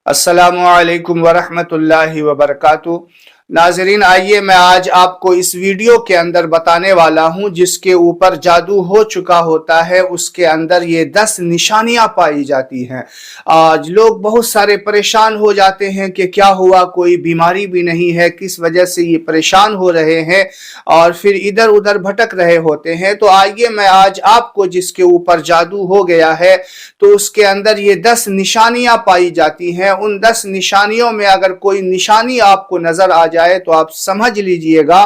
अस्सलामुअलैकुम वरहमतुल्लाहि वबरकातुहू। नाज़रीन, आइए मैं आज आपको इस वीडियो के अंदर बताने वाला हूं जिसके ऊपर जादू हो चुका होता है, उसके अंदर ये 10 निशानियां पाई जाती हैं। आज लोग बहुत सारे परेशान हो जाते हैं कि क्या हुआ, कोई बीमारी भी नहीं है, किस वजह से ये परेशान हो रहे हैं और फिर इधर उधर भटक रहे होते हैं। तो आइए मैं आज आपको जिसके ऊपर जादू हो गया है तो उसके अंदर ये 10 निशानियां पाई जाती हैं। उन 10 निशानियों में अगर कोई निशानी आपको नजर आ जाए तो आप समझ लीजिएगा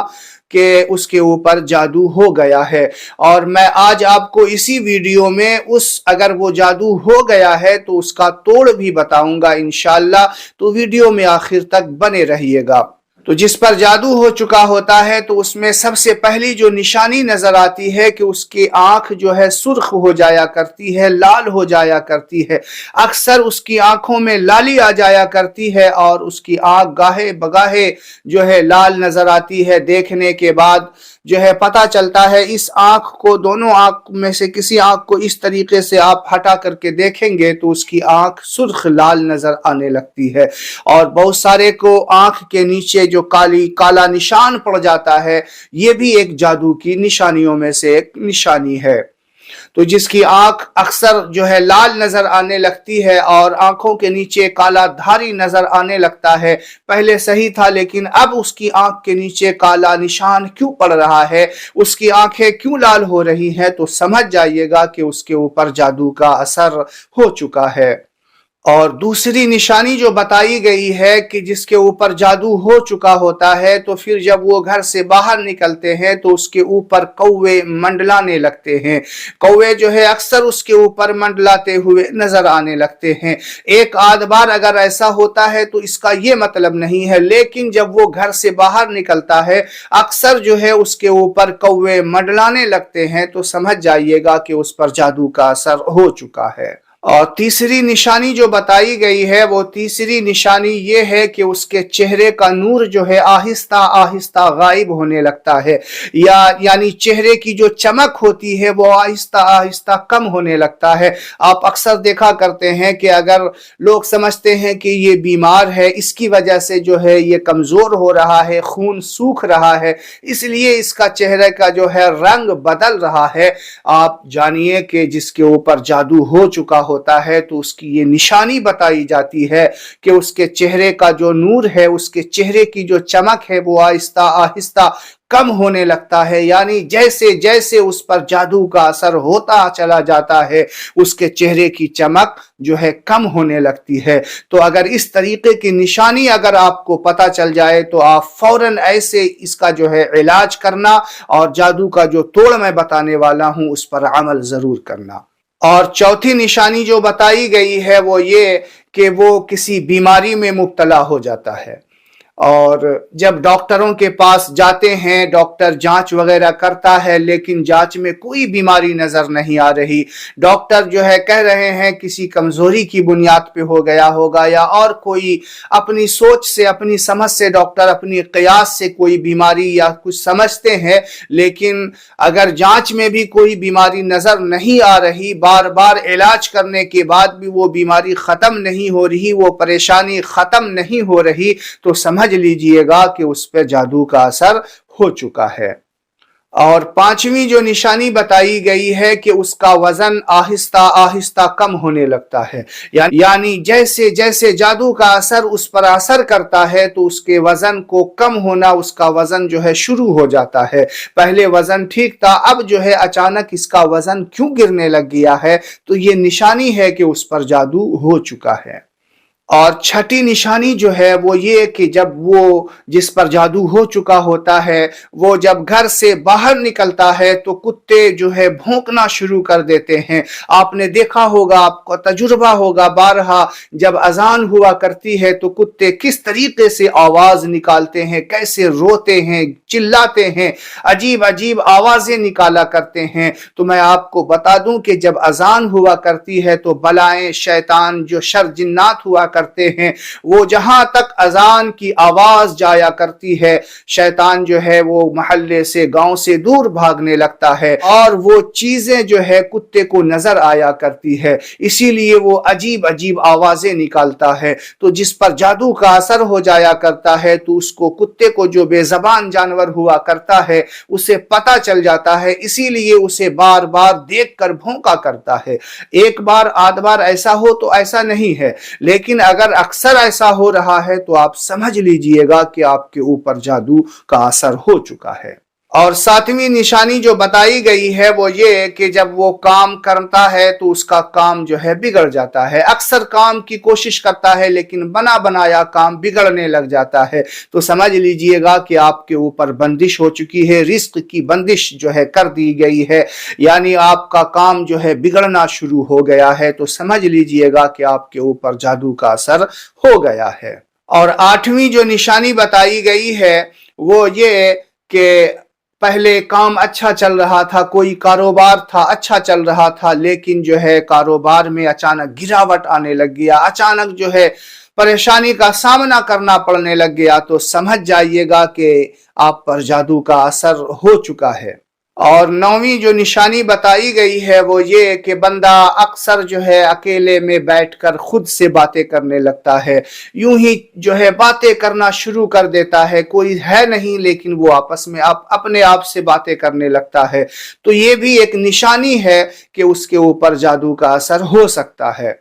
कि उसके ऊपर जादू हो गया है। और मैं आज आपको इसी वीडियो में अगर वो जादू हो गया है तो उसका तोड़ भी बताऊंगा इंशाअल्लाह। तो वीडियो में आखिर तक बने रहिएगा। तो जिस पर जादू हो चुका होता है तो उसमें सबसे पहली जो निशानी नजर आती है कि उसकी आंख जो है सुर्ख हो जाया करती है, लाल हो जाया करती है। अक्सर उसकी आंखों में लाली आ जाया करती है और उसकी आंख गाहे बगाहे जो है लाल नजर आती है। देखने के बाद जो है पता चलता है इस आंख को, दोनों आंख में से किसी आंख को इस तरीके से आप हटा करके देखेंगे तो उसकी आंख सुर्ख लाल नजर आने लगती है। और बहुत सारे को आंख के नीचे जो काला निशान पड़ जाता है, ये भी एक जादू की निशानियों में से एक निशानी है। तो जिसकी आंख अक्सर जो है लाल नजर आने लगती है और आंखों के नीचे काला धारी नजर आने लगता है, पहले सही था लेकिन अब उसकी आंख के नीचे काला निशान क्यों पड़ रहा है, उसकी आंखें क्यों लाल हो रही हैं, तो समझ जाइएगा कि उसके ऊपर जादू का असर हो चुका है। और दूसरी निशानी जो बताई गई है कि जिसके ऊपर जादू हो चुका होता है तो फिर जब वो घर से बाहर निकलते हैं तो उसके ऊपर कौवे मंडलाने लगते हैं। कौवे जो है अक्सर उसके ऊपर मंडलाते हुए नजर आने लगते हैं। एक आध बार अगर ऐसा होता है तो इसका ये मतलब नहीं है, लेकिन जब वो घर से बाहर निकलता है अक्सर जो है उसके ऊपर कौवे मंडलाने लगते हैं, तो समझ जाइएगा कि उस पर जादू का असर हो चुका है। और तीसरी निशानी जो बताई गई है वो तीसरी निशानी ये है कि उसके चेहरे का नूर जो है आहिस्ता आहिस्ता गायब होने लगता है, यानी चेहरे की जो चमक होती है वो आहिस्ता आहिस्ता कम होने लगता है। आप अक्सर देखा करते हैं कि अगर लोग समझते हैं कि ये बीमार है, इसकी वजह से जो है ये कमजोर हो रहा है, खून सूख रहा है, इसलिए इसका चेहरे का जो है रंग बदल रहा है। आप जानिए कि जिसके ऊपर जादू हो चुका होता है तो उसकी ये निशानी बताई जाती है कि उसके चेहरे का जो नूर है, उसके चेहरे की जो चमक है वो आहिस्ता आहिस्ता कम होने लगता है। यानी जैसे जैसे उस पर जादू का असर होता चला जाता है उसके चेहरे की चमक जो है कम होने लगती है। तो अगर इस तरीके की निशानी अगर आपको पता चल जाए तो आप फौरन ऐसे इसका जो है इलाज करना और जादू का जो तोड़ मैं बताने वाला हूं उस पर अमल जरूर करना। और चौथी निशानी जो बताई गई है वो ये कि वो किसी बीमारी में मुब्तला हो जाता है और जब डॉक्टरों के पास जाते हैं, डॉक्टर जांच वगैरह करता है लेकिन जांच में कोई बीमारी नजर नहीं आ रही। डॉक्टर जो है कह रहे हैं किसी कमजोरी की बुनियाद पे हो गया होगा या और कोई अपनी सोच से, अपनी समझ से, डॉक्टर अपनी कयास से कोई बीमारी या कुछ समझते हैं, लेकिन अगर जांच में भी कोई बीमारी नजर नहीं आ रही, बार बार इलाज करने के बाद भी वो बीमारी खत्म नहीं हो रही, वो परेशानी खत्म नहीं हो रही, तो समझ लीजिएगा कि उस पर जादू का असर हो चुका है। और पांचवी जो निशानी बताई गई है कि उसका वजन आहिस्ता आहिस्ता कम होने लगता है, यानी जैसे जैसे जादू का असर उस पर असर करता है तो उसके वजन को कम होना, उसका वजन जो है शुरू हो जाता है। पहले वजन ठीक था, अब जो है अचानक इसका वजन क्यों गिरने लग गया है, तो ये निशानी है कि उस पर जादू हो चुका है। और छठी निशानी जो है वो ये कि जब वो जिस पर जादू हो चुका होता है वो जब घर से बाहर निकलता है तो कुत्ते जो है भौंकना शुरू कर देते हैं। आपने देखा होगा, आपको तजुर्बा होगा, बारहा जब अजान हुआ करती है तो कुत्ते किस तरीके से आवाज निकालते हैं, कैसे रोते हैं, चिल्लाते हैं, अजीब अजीब आवाजें निकाला करते हैं। तो मैं आपको बता दूं कि जब अजान हुआ करती है तो बलाएं, शैतान, जो शर जिन्नात हुआ کرتے ہیں وہ جہاں تک اذان کی آواز جایا کرتی ہے شیطان جو ہے وہ محلے سے گاؤں سے دور بھاگنے لگتا ہے اور وہ چیزیں جو ہے کتے کو نظر آیا کرتی ہے، اسی لیے وہ عجیب عجیب آوازیں نکالتا ہے۔ تو جس پر جادو کا اثر ہو جایا کرتا ہے تو اس کو کتے کو جو بے زبان جانور ہوا کرتا ہے اسے پتہ چل جاتا ہے، اسی لیے اسے بار بار دیکھ کر بھونکا کرتا ہے۔ ایک بار آدھ بار ایسا ہو تو ایسا نہیں ہے، لیکن اگر اکثر ایسا ہو رہا ہے تو آپ سمجھ لیجئے گا کہ آپ کے اوپر جادو کا اثر ہو چکا ہے۔ اور ساتویں نشانی جو بتائی گئی ہے وہ یہ کہ جب وہ کام کرتا ہے تو اس کا کام جو ہے بگڑ جاتا ہے، اکثر کام کی کوشش کرتا ہے لیکن بنا بنایا کام بگڑنے لگ جاتا ہے، تو سمجھ لیجئے گا کہ آپ کے اوپر بندش ہو چکی ہے، رزق کی بندش جو ہے کر دی گئی ہے، یعنی آپ کا کام جو ہے بگڑنا شروع ہو گیا ہے، تو سمجھ لیجئے گا کہ آپ کے اوپر جادو کا اثر ہو گیا ہے۔ اور آٹھویں جو نشانی بتائی گئی ہے وہ یہ کہ پہلے کام اچھا چل رہا تھا، کوئی کاروبار تھا اچھا چل رہا تھا، لیکن جو ہے کاروبار میں اچانک گراوٹ آنے لگ گیا، اچانک جو ہے پریشانی کا سامنا کرنا پڑنے لگ گیا، تو سمجھ جائیے گا کہ آپ پر جادو کا اثر ہو چکا ہے۔ اور نویں جو نشانی بتائی گئی ہے وہ یہ کہ بندہ اکثر جو ہے اکیلے میں بیٹھ کر خود سے باتیں کرنے لگتا ہے، یوں ہی جو ہے باتیں کرنا شروع کر دیتا ہے، کوئی ہے نہیں لیکن وہ آپس میں اپنے آپ سے باتیں کرنے لگتا ہے، تو یہ بھی ایک نشانی ہے کہ اس کے اوپر جادو کا اثر ہو سکتا ہے۔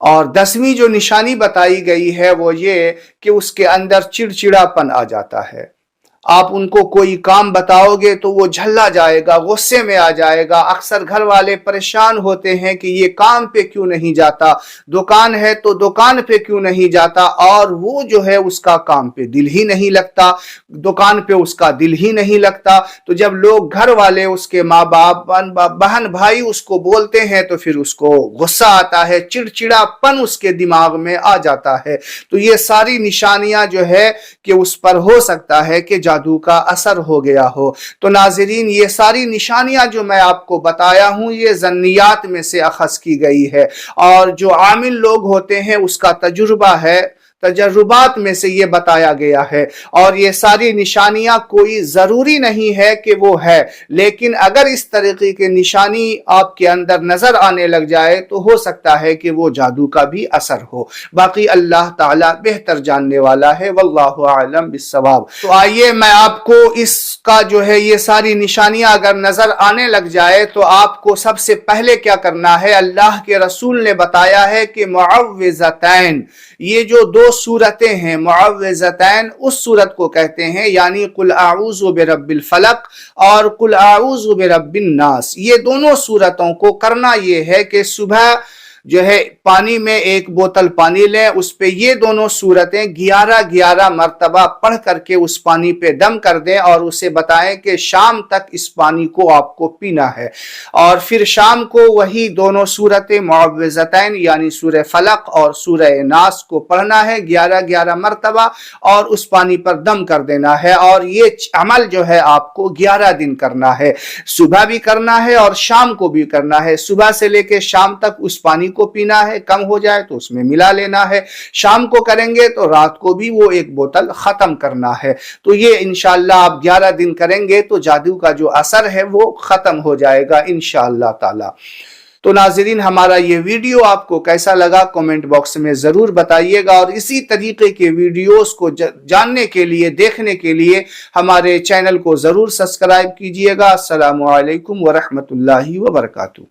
اور 10ویں جو نشانی بتائی گئی ہے وہ یہ کہ اس کے اندر چڑچڑاپن آ جاتا ہے، آپ ان کو کوئی کام بتاؤ گے تو وہ جھلا جائے گا، غصے میں آ جائے گا، اکثر گھر والے پریشان ہوتے ہیں کہ یہ کام پہ کیوں نہیں جاتا، دکان ہے تو دکان پہ کیوں نہیں جاتا، اور وہ جو ہے اس کا کام پہ دل ہی نہیں لگتا، دکان پہ اس کا دل ہی نہیں لگتا، تو جب لوگ گھر والے اس کے ماں باپ بہن بھائی اس کو بولتے ہیں تو پھر اس کو غصہ آتا ہے، چڑچڑا پن اس کے دماغ میں آ جاتا ہے، تو یہ ساری نشانیاں جو ہے کہ اس پر ہو سکتا ہے کہ جادو کا اثر ہو گیا ہو۔ تو ناظرین یہ ساری نشانیاں جو میں آپ کو بتایا ہوں یہ ظنیات میں سے اخذ کی گئی ہے، اور جو عامل لوگ ہوتے ہیں اس کا تجربہ ہے، تجربات میں سے یہ بتایا گیا ہے، اور یہ ساری نشانیاں کوئی ضروری نہیں ہے کہ وہ ہے، لیکن اگر اس طریقے کی نشانی آپ کے اندر نظر آنے لگ جائے تو ہو سکتا ہے کہ وہ جادو کا بھی اثر ہو، باقی اللہ تعالی بہتر جاننے والا ہے، واللہ اعلم بالصواب۔ تو آئیے میں آپ کو اس کا جو ہے یہ ساری نشانیاں اگر نظر آنے لگ جائے تو آپ کو سب سے پہلے کیا کرنا ہے، اللہ کے رسول نے بتایا ہے کہ معوذتین، یہ جو دو سورتیں ہیں معوذتین اس سورت کو کہتے ہیں، یعنی قل اعوذ برب الفلق اور قل اعوذ برب الناس، یہ دونوں سورتوں کو کرنا یہ ہے کہ صبح جو ہے پانی میں ایک بوتل پانی لیں، اس پہ یہ دونوں سورتیں 11 مرتبہ پڑھ کر کے اس پانی پہ دم کر دیں اور اسے بتائیں کہ شام تک اس پانی کو آپ کو پینا ہے، اور پھر شام کو وہی دونوں سورتیں معوذتین یعنی سورہ فلق اور سورہ ناس کو پڑھنا ہے 11 مرتبہ اور اس پانی پر دم کر دینا ہے، اور یہ عمل جو ہے آپ کو 11 دن کرنا ہے، صبح بھی کرنا ہے اور شام کو بھی کرنا ہے، صبح سے لے کے شام تک اس پانی کو پینا ہے، کم ہو جائے تو اس میں ملا لینا ہے، شام کو کریں گے تو رات کو بھی وہ ایک بوتل ختم کرنا ہے، تو یہ انشاءاللہ آپ 11 دن کریں گے تو جادو کا جو اثر ہے وہ ختم ہو جائے گا انشاءاللہ تعالی۔ تو ناظرین ہمارا یہ ویڈیو آپ کو کیسا لگا کمنٹ باکس میں ضرور بتائیے گا، اور اسی طریقے کے ویڈیوز کو جاننے کے لیے دیکھنے کے لیے ہمارے چینل کو ضرور سبسکرائب کیجئے گا۔ السلام علیکم ورحمۃ اللہ وبرکاتہ۔